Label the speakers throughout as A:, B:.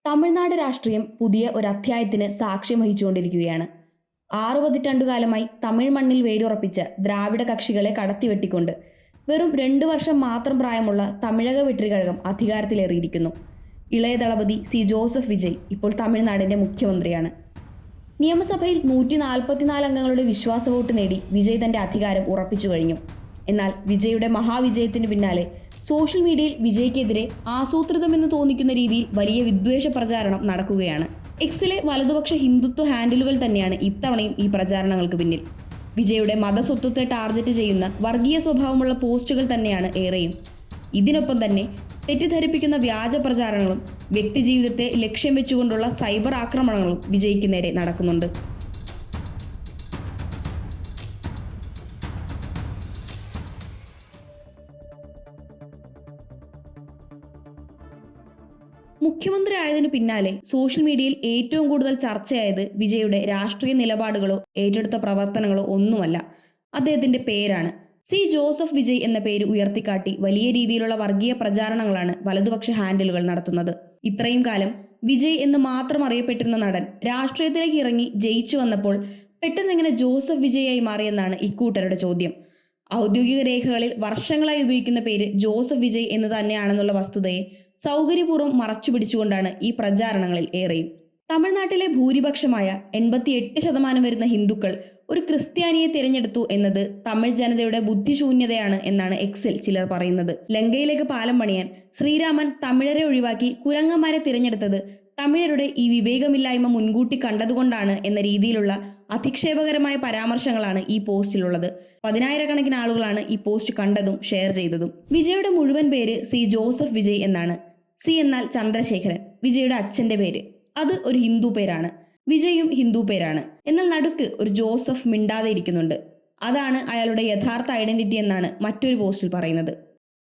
A: തമിഴ്നാട് രാഷ്ട്രീയം പുതിയ ഒരു അധ്യായത്തിന് സാക്ഷ്യം വഹിച്ചുകൊണ്ടിരിക്കുകയാണ്. 6 പതിറ്റാണ്ടുകാലമായി തമിഴ് മണ്ണിൽ വേരുറപ്പിച്ച ദ്രാവിഡ കക്ഷികളെ കടത്തിവെട്ടിക്കൊണ്ട് വെറും 2 വർഷം മാത്രം പ്രായമുള്ള തമിഴക വെട്രികഴകം അധികാരത്തിലേറിയിരിക്കുന്നു. ഇളയ ദളപതി സി ജോസഫ് വിജയ് ഇപ്പോൾ തമിഴ്നാടിന്റെ മുഖ്യമന്ത്രിയാണ്. നിയമസഭയിൽ 144 അംഗങ്ങളുടെ വിശ്വാസ വോട്ട് നേടി വിജയ് തന്റെ അധികാരം ഉറപ്പിച്ചു കഴിഞ്ഞു. എന്നാൽ വിജയുടെ മഹാവിജയത്തിന് പിന്നാലെ സോഷ്യൽ മീഡിയയിൽ വിജയ്ക്കെതിരെ ആസൂത്രിതമെന്ന് തോന്നിക്കുന്ന രീതിയിൽ വലിയ വിദ്വേഷ പ്രചാരണം നടക്കുകയാണ്. എക്സിലെ വലതുപക്ഷ ഹിന്ദുത്വ ഹാൻഡിലുകൾ തന്നെയാണ് ഇത്തവണയും ഈ പ്രചാരണങ്ങൾക്ക് പിന്നിൽ. വിജയുടെ മതസ്വത്വത്തെ ടാർഗറ്റ് ചെയ്യുന്ന വർഗീയ സ്വഭാവമുള്ള പോസ്റ്റുകൾ തന്നെയാണ് ഏറെയും. ഇതിനൊപ്പം തന്നെ തെറ്റിദ്ധരിപ്പിക്കുന്ന വ്യാജ പ്രചാരണങ്ങളും വ്യക്തിജീവിതത്തെ ലക്ഷ്യം വെച്ചുകൊണ്ടുള്ള സൈബർ ആക്രമണങ്ങളും വിജയ്ക്ക് നേരെ നടക്കുന്നുണ്ട്. മുഖ്യമന്ത്രി ആയതിനു പിന്നാലെ സോഷ്യൽ മീഡിയയിൽ ഏറ്റവും കൂടുതൽ ചർച്ചയായത് വിജയുടെ രാഷ്ട്രീയ നിലപാടുകളോ ഏറ്റെടുത്ത പ്രവർത്തനങ്ങളോ ഒന്നുമല്ല, അദ്ദേഹത്തിന്റെ പേരാണ്. സി ജോസഫ് വിജയ് എന്ന പേര് ഉയർത്തിക്കാട്ടി വലിയ രീതിയിലുള്ള വർഗീയ പ്രചാരണങ്ങളാണ് വലതുപക്ഷ ഹാൻഡിലുകൾ നടത്തുന്നത്. ഇത്രയും കാലം വിജയ് എന്ന് മാത്രം അറിയപ്പെട്ടിരുന്ന നടൻ രാഷ്ട്രീയത്തിലേക്ക് ഇറങ്ങി ജയിച്ചു വന്നപ്പോൾ പെട്ടെന്നെങ്ങനെ ജോസഫ് വിജയായി മാറിയെന്നാണ് ഇക്കൂട്ടരുടെ ചോദ്യം. ഔദ്യോഗിക രേഖകളിൽ വർഷങ്ങളായി ഉപയോഗിക്കുന്ന പേര് ജോസഫ് വിജയ് എന്ന് തന്നെയാണെന്നുള്ള വസ്തുതയെ സൗകര്യപൂർവ്വം മറച്ചുപിടിച്ചുകൊണ്ടാണ് ഈ പ്രചാരണങ്ങളിൽ ഏറെയും. തമിഴ്നാട്ടിലെ ഭൂരിപക്ഷമായ 88% വരുന്ന ഹിന്ദുക്കൾ ഒരു ക്രിസ്ത്യാനിയെ തിരഞ്ഞെടുത്തു എന്നത് തമിഴ് ജനതയുടെ ബുദ്ധിശൂന്യതയാണ് എന്നാണ് എക്സിൽ ചിലർ പറയുന്നത്. ലങ്കയിലേക്ക് പാലം പണിയാൻ ശ്രീരാമൻ തമിഴരെ ഒഴിവാക്കി കുരങ്ങന്മാരെ തിരഞ്ഞെടുത്തത് തമിഴരുടെ ഈ വിവേകമില്ലായ്മ മുൻകൂട്ടി കണ്ടതുകൊണ്ടാണ് എന്ന രീതിയിലുള്ള അധിക്ഷേപകരമായ പരാമർശങ്ങളാണ് ഈ പോസ്റ്റിലുള്ളത്. 10,000-കണക്കിന് ആളുകളാണ് ഈ പോസ്റ്റ് കണ്ടതും ഷെയർ ചെയ്തതും. വിജയുടെ മുഴുവൻ പേര് സി ജോസഫ് വിജയ് എന്നാണ്. സി എന്നാൽ ചന്ദ്രശേഖരൻ, വിജയുടെ അച്ഛന്റെ പേര്. അത് ഒരു ഹിന്ദു പേരാണ്. വിജയും ഹിന്ദു പേരാണ്. എന്നാൽ നടുക്ക് ഒരു ജോസഫ് മിണ്ടാതെ ഇരിക്കുന്നുണ്ട്. അതാണ് അയാളുടെ യഥാർത്ഥ ഐഡന്റിറ്റി എന്നാണ് മറ്റൊരു പോസ്റ്റിൽ പറയുന്നത്.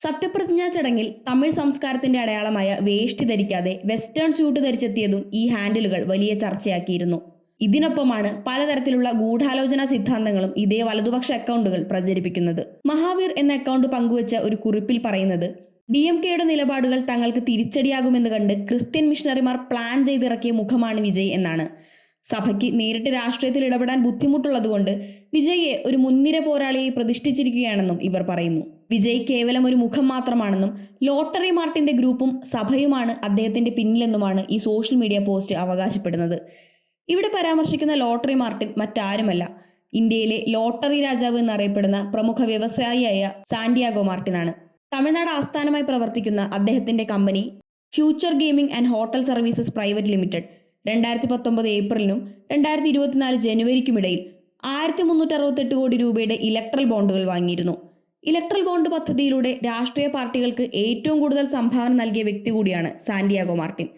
A: സത്യപ്രതിജ്ഞാ ചടങ്ങിൽ തമിഴ് സംസ്കാരത്തിന്റെ അടയാളമായ വേഷ്ടി ധരിക്കാതെ വെസ്റ്റേൺ സ്യൂട്ട് ധരിച്ചെത്തിയതും ഈ ഹാൻഡിലുകൾ വലിയ ചർച്ചയാക്കിയിരുന്നു. ഇതിനൊപ്പമാണ് പലതരത്തിലുള്ള ഗൂഢാലോചനാ സിദ്ധാന്തങ്ങളും ഇതേ വലതുപക്ഷ അക്കൗണ്ടുകൾ പ്രചരിപ്പിക്കുന്നത്. മഹാവീർ എന്ന അക്കൗണ്ട് പങ്കുവച്ച ഒരു കുറിപ്പിൽ പറയുന്നത്, DMKയുടെ നിലപാടുകൾ തങ്ങൾക്ക് തിരിച്ചടിയാകുമെന്ന് കണ്ട് ക്രിസ്ത്യൻ മിഷണറിമാർ പ്ലാൻ ചെയ്തിറക്കിയ മുഖമാണ് വിജയ് എന്നാണ്. സഭയ്ക്ക് നേരിട്ട് രാഷ്ട്രീയത്തിൽ ഇടപെടാൻ ബുദ്ധിമുട്ടുള്ളതുകൊണ്ട് വിജയെ ഒരു മുൻനിര പോരാളിയായി പ്രതിഷ്ഠിച്ചിരിക്കുകയാണെന്നും ഇവർ പറയുന്നു. വിജയ് കേവലം ഒരു മുഖം മാത്രമാണെന്നും ലോട്ടറി മാർട്ടിന്റെ ഗ്രൂപ്പും സഭയുമാണ് അദ്ദേഹത്തിന്റെ പിന്നിലെന്നുമാണ് ഈ സോഷ്യൽ മീഡിയ പോസ്റ്റ് അവകാശപ്പെടുന്നത്. ഇവിടെ പരാമർശിക്കുന്ന ലോട്ടറി മാർട്ടിൻ മറ്റാരുമല്ല, ഇന്ത്യയിലെ ലോട്ടറി രാജാവ് എന്നറിയപ്പെടുന്ന പ്രമുഖ വ്യവസായിയായ സാന്റിയാഗോ മാർട്ടിനാണ്. തമിഴ്നാട് ആസ്ഥാനമായി പ്രവർത്തിക്കുന്ന അദ്ദേഹത്തിന്റെ company future gaming and hotel services private limited 2019 ഏപ്രിലിനും 2024 ജനുവരിക്കുമിടയിൽ 1368 കോടി രൂപയുടെ ഇലക്ട്രൽ ബോണ്ടുകൾ വാങ്ങിയിരുന്നു. ഇലക്ട്രൽ ബോണ്ട് പദ്ധതിയിലൂടെ രാഷ്ട്രീയ പാർട്ടികൾക്ക് ഏറ്റവും കൂടുതൽ സംഭാവന നൽകിയ വ്യക്തി കൂടിയാണ് സാന്റിയാഗോ മാർട്ടിൻ.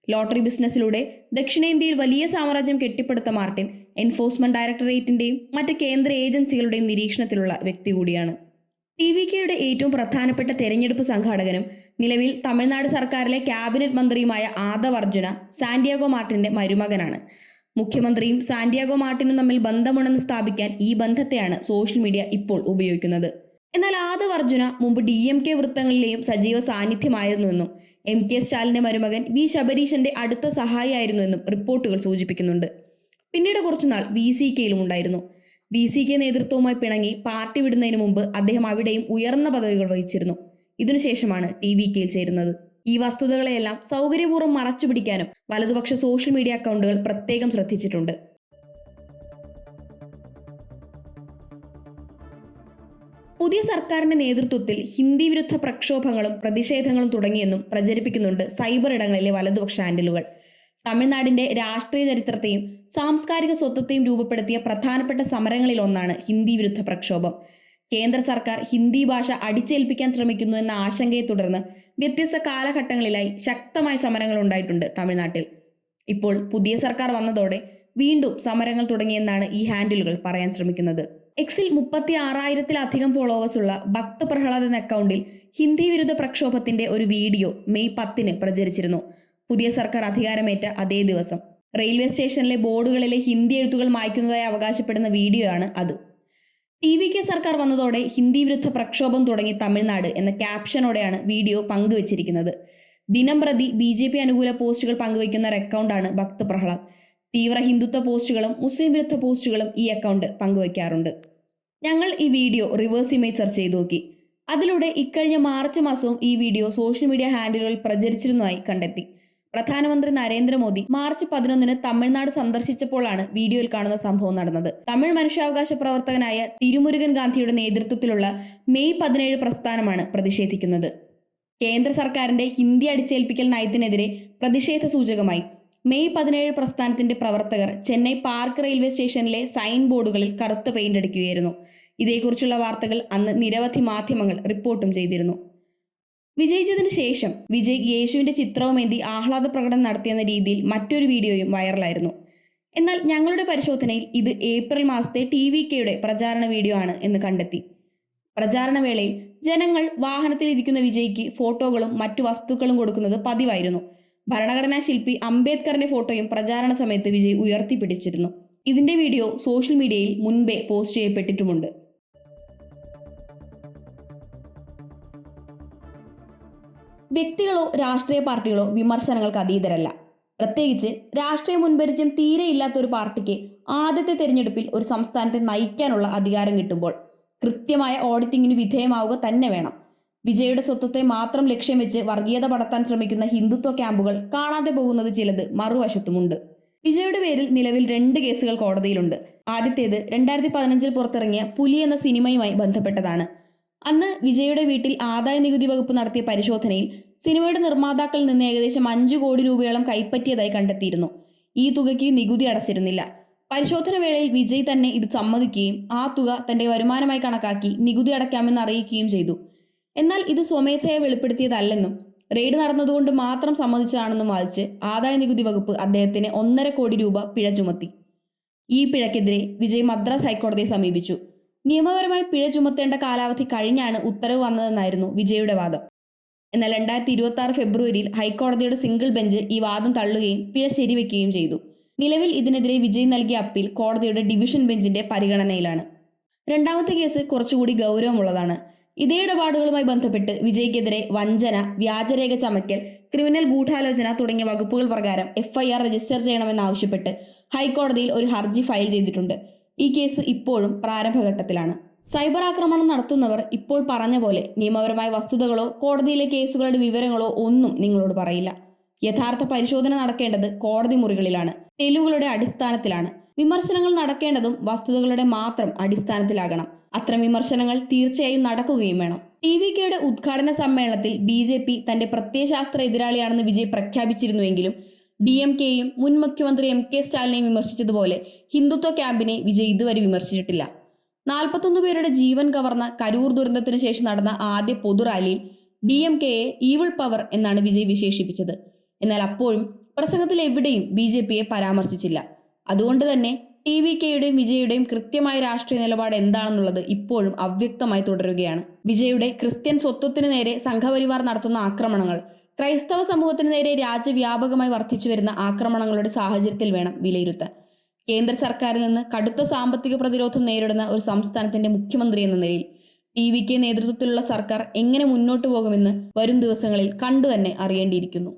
A: ലോട്ടറി ബിസിനസ്സിലൂടെ ദക്ഷിണേന്ത്യയിൽ വലിയ സാമ്രാജ്യം കെട്ടിപ്പടുത്ത മാർട്ടിൻ എൻഫോഴ്സ്മെന്റ് ഡയറക്ടറേറ്റിന്റെയും മറ്റ് കേന്ദ്ര ഏജൻസികളുടെയും നിരീക്ഷണത്തിലുള്ള വ്യക്തി കൂടിയാണ്. TVKയുടെ ഏറ്റവും പ്രധാനപ്പെട്ട തെരഞ്ഞെടുപ്പ് സംഘാടകനും നിലവിൽ തമിഴ്നാട് സർക്കാരിലെ ക്യാബിനറ്റ് മന്ത്രിയുമായ ആദവ് അർജുന സാന്റിയാഗോ മാർട്ടിന്റെ മരുമകനാണ്. മുഖ്യമന്ത്രിയും സാന്റിയാഗോ മാർട്ടിനും തമ്മിൽ ബന്ധമുണ്ടെന്ന് സ്ഥാപിക്കാൻ ഈ ബന്ധത്തെയാണ് സോഷ്യൽ മീഡിയ ഇപ്പോൾ ഉപയോഗിക്കുന്നത്. എന്നാൽ ആദവ് അർജുന മുമ്പ് DMK വൃത്തങ്ങളിലെയും സജീവ സാന്നിധ്യമായിരുന്നുവെന്നും MK സ്റ്റാലിന്റെ മരുമകൻ V ശബരീശന്റെ അടുത്ത സഹായിയായിരുന്നുവെന്നും റിപ്പോർട്ടുകൾ സൂചിപ്പിക്കുന്നുണ്ട്. പിന്നീട് കുറച്ചുനാൾ VCKയിലും ഉണ്ടായിരുന്നു. VCK നേതൃത്വവുമായി പിണങ്ങി പാർട്ടി വിടുന്നതിന് മുമ്പ് അദ്ദേഹം അവിടെയും ഉയർന്ന പദവികൾ വഹിച്ചിരുന്നു. ഇതിനുശേഷമാണ് TVKയിൽ ചേരുന്നത്. ഈ വസ്തുതകളെയെല്ലാം സൗകര്യപൂർവ്വം മറച്ചുപിടിക്കാനും വലതുപക്ഷ സോഷ്യൽ മീഡിയ അക്കൗണ്ടുകൾ പ്രത്യേകം ശ്രദ്ധിച്ചിട്ടുണ്ട്. പുതിയ സർക്കാരിന്റെ നേതൃത്വത്തിൽ ഹിന്ദി വിരുദ്ധ പ്രക്ഷോഭങ്ങളും പ്രതിഷേധങ്ങളും തുടങ്ങിയെന്നും പ്രചരിപ്പിക്കുന്നുണ്ട് സൈബർ ഇടങ്ങളിലെ വലതുപക്ഷ ഹാൻഡിലുകൾ. തമിഴ്നാടിന്റെ രാഷ്ട്രീയ ചരിത്രത്തെയും സാംസ്കാരിക സ്വത്വത്തെയും രൂപപ്പെടുത്തിയ പ്രധാനപ്പെട്ട സമരങ്ങളിൽ ഒന്നാണ് ഹിന്ദി വിരുദ്ധ പ്രക്ഷോഭം. കേന്ദ്ര സർക്കാർ ഹിന്ദി ഭാഷ അടിച്ചേൽപ്പിക്കാൻ ശ്രമിക്കുന്നു എന്ന ആശങ്കയെ തുടർന്ന് വ്യത്യസ്ത കാലഘട്ടങ്ങളിലായി ശക്തമായ സമരങ്ങൾ ഉണ്ടായിട്ടുണ്ട് തമിഴ്നാട്ടിൽ. ഇപ്പോൾ പുതിയ സർക്കാർ വന്നതോടെ വീണ്ടും സമരങ്ങൾ തുടങ്ങിയെന്നാണ് ഈ ഹാൻഡിലുകൾ പറയാൻ ശ്രമിക്കുന്നത്. എക്സിൽ 36,000-ലധികം ഫോളോവേഴ്സുള്ള ഭക്ത് പ്രഹ്ലാദ് എന്ന അക്കൗണ്ടിൽ ഹിന്ദി വിരുദ്ധ പ്രക്ഷോഭത്തിന്റെ ഒരു വീഡിയോ മെയ് 10 പ്രചരിച്ചിരുന്നു. പുതിയ സർക്കാർ അധികാരമേറ്റ അതേ ദിവസം റെയിൽവേ സ്റ്റേഷനിലെ ബോർഡുകളിലെ ഹിന്ദി എഴുത്തുകൾ മായ്ക്കുന്നതായി അവകാശപ്പെടുന്ന വീഡിയോ ആണ് അത്. TVK സർക്കാർ വന്നതോടെ ഹിന്ദി വിരുദ്ധ പ്രക്ഷോഭം തുടങ്ങി തമിഴ്നാട് എന്ന ക്യാപ്ഷനോടെയാണ് വീഡിയോ പങ്കുവച്ചിരിക്കുന്നത്. ദിനംപ്രതി BJP അനുകൂല പോസ്റ്റുകൾ പങ്കുവയ്ക്കുന്ന ഒരു അക്കൗണ്ടാണ് ഭക്ത് പ്രഹ്ലാദ്. തീവ്ര ഹിന്ദുത്വ പോസ്റ്റുകളും മുസ്ലിം വിരുദ്ധ പോസ്റ്റുകളും ഈ അക്കൗണ്ട് പങ്കുവയ്ക്കാറുണ്ട്. ഞങ്ങൾ ഈ വീഡിയോ റിവേഴ്സ് ഇമേജ് സെർച്ച് ചെയ്ത് നോക്കി. അതിലൂടെ ഇക്കഴിഞ്ഞ മാർച്ച് മാസവും ഈ വീഡിയോ സോഷ്യൽ മീഡിയ ഹാൻഡിലുകളിൽ പ്രചരിച്ചിരുന്നതായി കണ്ടെത്തി. പ്രധാനമന്ത്രി നരേന്ദ്രമോദി മാർച്ച് 11 തമിഴ്നാട് സന്ദർശിച്ചപ്പോഴാണ് വീഡിയോയിൽ കാണുന്ന സംഭവം നടന്നത്. തമിഴ് മനുഷ്യാവകാശ പ്രവർത്തകനായ തിരുമുരുകൻ ഗാന്ധിയുടെ നേതൃത്വത്തിലുള്ള മെയ് 17 പ്രസ്ഥാനമാണ് പ്രതിഷേധിക്കുന്നത്. കേന്ദ്ര സർക്കാരിന്റെ ഹിന്ദി അടിച്ചേൽപ്പിക്കൽ നയത്തിനെതിരെ പ്രതിഷേധ സൂചകമായി മെയ് 17 പ്രസ്ഥാനത്തിന്റെ പ്രവർത്തകർ ചെന്നൈ പാർക്ക് റെയിൽവേ സ്റ്റേഷനിലെ സൈൻ ബോർഡുകളിൽ കറുത്ത പെയിന്റ് അടിക്കുകയായിരുന്നു. ഇതേക്കുറിച്ചുള്ള വാർത്തകൾ അന്ന് നിരവധി മാധ്യമങ്ങൾ റിപ്പോർട്ടും ചെയ്തിരുന്നു. വിജയിച്ചതിനു ശേഷം വിജയ് യേശുവിന്റെ ചിത്രവുമേന്തി ആഹ്ലാദ പ്രകടനം നടത്തിയെന്ന രീതിയിൽ മറ്റൊരു വീഡിയോയും വൈറലായിരുന്നു. എന്നാൽ ഞങ്ങളുടെ പരിശോധനയിൽ ഇത് ഏപ്രിൽ മാസത്തെ TVKയുടെ പ്രചാരണ വീഡിയോ ആണ് എന്ന് കണ്ടെത്തി. പ്രചാരണ വേളയിൽ ജനങ്ങൾ വാഹനത്തിലിരിക്കുന്ന വിജയ്ക്ക് ഫോട്ടോകളും മറ്റു വസ്തുക്കളും കൊടുക്കുന്നത് പതിവായിരുന്നു. ഭരണഘടനാ ശില്പി അംബേദ്കറിന്റെ ഫോട്ടോയും പ്രചാരണ സമയത്ത് വിജയ് ഉയർത്തിപ്പിടിച്ചിരുന്നു. ഇതിന്റെ വീഡിയോ സോഷ്യൽ മീഡിയയിൽ മുൻപേ പോസ്റ്റ് ചെയ്യപ്പെട്ടിട്ടുമുണ്ട്. വ്യക്തികളോ രാഷ്ട്രീയ പാർട്ടികളോ വിമർശനങ്ങൾക്ക് അതീതരല്ല. പ്രത്യേകിച്ച് രാഷ്ട്രീയ മുൻപരിചയം തീരെ ഇല്ലാത്ത ഒരു പാർട്ടിക്ക് ആദ്യത്തെ തെരഞ്ഞെടുപ്പിൽ ഒരു സംസ്ഥാനത്തെ നയിക്കാനുള്ള അധികാരം കിട്ടുമ്പോൾ കൃത്യമായ ഓഡിറ്റിങ്ങിന് വിധേയമാവുക തന്നെ വേണം. വിജയുടെ സ്വത്വത്തെ മാത്രം ലക്ഷ്യം വെച്ച് വർഗീയത പടർത്താൻ ശ്രമിക്കുന്ന ഹിന്ദുത്വ ക്യാമ്പുകൾ കാണാതെ പോകുന്നത് ചിലത് മറുവശത്തുമുണ്ട്. വിജയുടെ പേരിൽ നിലവിൽ 2 കേസുകൾ കോടതിയിലുണ്ട്. ആദ്യത്തേത് 2015 പുറത്തിറങ്ങിയ പുലി എന്ന സിനിമയുമായി ബന്ധപ്പെട്ടതാണ്. അന്ന് വിജയുടെ വീട്ടിൽ ആദായ നികുതി വകുപ്പ് നടത്തിയ പരിശോധനയിൽ സിനിമയുടെ നിർമ്മാതാക്കളിൽ നിന്ന് ഏകദേശം 5 കോടി രൂപയോളം കൈപ്പറ്റിയതായി കണ്ടെത്തിയിരുന്നു. ഈ തുകയ്ക്ക് നികുതി അടച്ചിരുന്നില്ല. പരിശോധന വേളയിൽ വിജയ് തന്നെ ഇത് സമ്മതിക്കുകയും ആ തുക തന്റെ വരുമാനമായി കണക്കാക്കി നികുതി അടയ്ക്കാമെന്ന് അറിയിക്കുകയും ചെയ്തു. എന്നാൽ ഇത് സ്വമേധയാ വെളിപ്പെടുത്തിയതല്ലെന്നും റെയ്ഡ് നടന്നതുകൊണ്ട് മാത്രം സമ്മതിച്ചതാണെന്നും വാദിച്ച് ആദായ നികുതി വകുപ്പ് അദ്ദേഹത്തിന് 1.5 കോടി രൂപ പിഴ ചുമത്തി. ഈ പിഴയ്ക്കെതിരെ വിജയ് മദ്രാസ് ഹൈക്കോടതിയെ സമീപിച്ചു. നിയമപരമായി പിഴ ചുമത്തേണ്ട കാലാവധി കഴിഞ്ഞാണ് ഉത്തരവ് വന്നതെന്നായിരുന്നു വിജയുടെ വാദം. എന്നാൽ 2026 ഫെബ്രുവരിയിൽ ഹൈക്കോടതിയുടെ സിംഗിൾ ബെഞ്ച് ഈ വാദം തള്ളുകയും പിഴ ശരിവെക്കുകയും ചെയ്തു. നിലവിൽ ഇതിനെതിരെ വിജയ് നൽകിയ അപ്പീൽ കോടതിയുടെ ഡിവിഷൻ ബെഞ്ചിന്റെ പരിഗണനയിലാണ്. രണ്ടാമത്തെ കേസ് കുറച്ചുകൂടി ഗൗരവമുള്ളതാണ്. ഇതേ ഇടപാടുകളുമായി ബന്ധപ്പെട്ട് വിജയ്ക്കെതിരെ വഞ്ചന, വ്യാജരേഖ ചമയ്ക്കൽ, ക്രിമിനൽ ഗൂഢാലോചന തുടങ്ങിയ വകുപ്പുകൾ പ്രകാരം FIR രജിസ്റ്റർ ചെയ്യണമെന്നാവശ്യപ്പെട്ട് ഹൈക്കോടതിയിൽ ഒരു ഹർജി ഫയൽ ചെയ്തിട്ടുണ്ട്. ഈ കേസ് ഇപ്പോഴും പ്രാരംഭഘട്ടത്തിലാണ്. സൈബർ ആക്രമണം നടത്തുന്നവർ ഇപ്പോൾ പറഞ്ഞ പോലെ നിയമപരമായ വസ്തുതകളോ കോടതിയിലെ കേസുകളുടെ വിവരങ്ങളോ ഒന്നും നിങ്ങളോട് പറയില്ല. യഥാർത്ഥ പരിശോധന നടക്കേണ്ടത് കോടതി മുറികളിലാണ്, തെളിവുകളുടെ അടിസ്ഥാനത്തിലാണ്. വിമർശനങ്ങൾ നടക്കേണ്ടതും വസ്തുതകളുടെ മാത്രം അടിസ്ഥാനത്തിലാകണം. അത്തരം വിമർശനങ്ങൾ തീർച്ചയായും നടക്കുകയും വേണം. TVKയുടെ ഉദ്ഘാടന സമ്മേളനത്തിൽ BJP തന്റെ പ്രത്യയശാസ്ത്ര എതിരാളിയാണെന്ന് വിജയ് പ്രഖ്യാപിച്ചിരുന്നുവെങ്കിലും DMKയും മുൻ മുഖ്യമന്ത്രി MK സ്റ്റാലിനെയും വിമർശിച്ചതുപോലെ ഹിന്ദുത്വ ക്യാമ്പിനെ വിജയ് ഇതുവരെ വിമർശിച്ചിട്ടില്ല. 41 പേരുടെ ജീവൻ കവർന്ന കരൂർ ദുരന്തത്തിനു ശേഷം നടന്ന ആദ്യ പൊതുറാലിയിൽ DMKയെ ഈവിൾ പവർ എന്നാണ് വിജയ് വിശേഷിപ്പിച്ചത്. എന്നാൽ അപ്പോഴും പ്രസംഗത്തിൽ എവിടെയും BJPയെ പരാമർശിച്ചില്ല. അതുകൊണ്ട് തന്നെ TVKയുടെയും വിജയുടെയും കൃത്യമായ രാഷ്ട്രീയ നിലപാട് എന്താണെന്നുള്ളത് ഇപ്പോഴും അവ്യക്തമായി തുടരുകയാണ്. വിജയുടെ ക്രിസ്ത്യൻ സ്വത്വത്തിന് നേരെ സംഘപരിവാർ നടത്തുന്ന ആക്രമണങ്ങൾ ക്രൈസ്തവ സമൂഹത്തിന് നേരെ രാജ്യവ്യാപകമായി വർദ്ധിച്ചു വരുന്ന ആക്രമണങ്ങളുടെ സാഹചര്യത്തിൽ വേണം വിലയിരുത്താൻ. കേന്ദ്ര സർക്കാരിൽ നിന്ന് കടുത്ത സാമ്പത്തിക പ്രതിരോധം നേരിടുന്ന ഒരു സംസ്ഥാനത്തിന്റെ മുഖ്യമന്ത്രി എന്ന നിലയിൽ TVK നേതൃത്വത്തിലുള്ള സർക്കാർ എങ്ങനെ മുന്നോട്ടു പോകുമെന്ന് വരും ദിവസങ്ങളിൽ കണ്ടുതന്നെ അറിയേണ്ടിയിരിക്കുന്നു.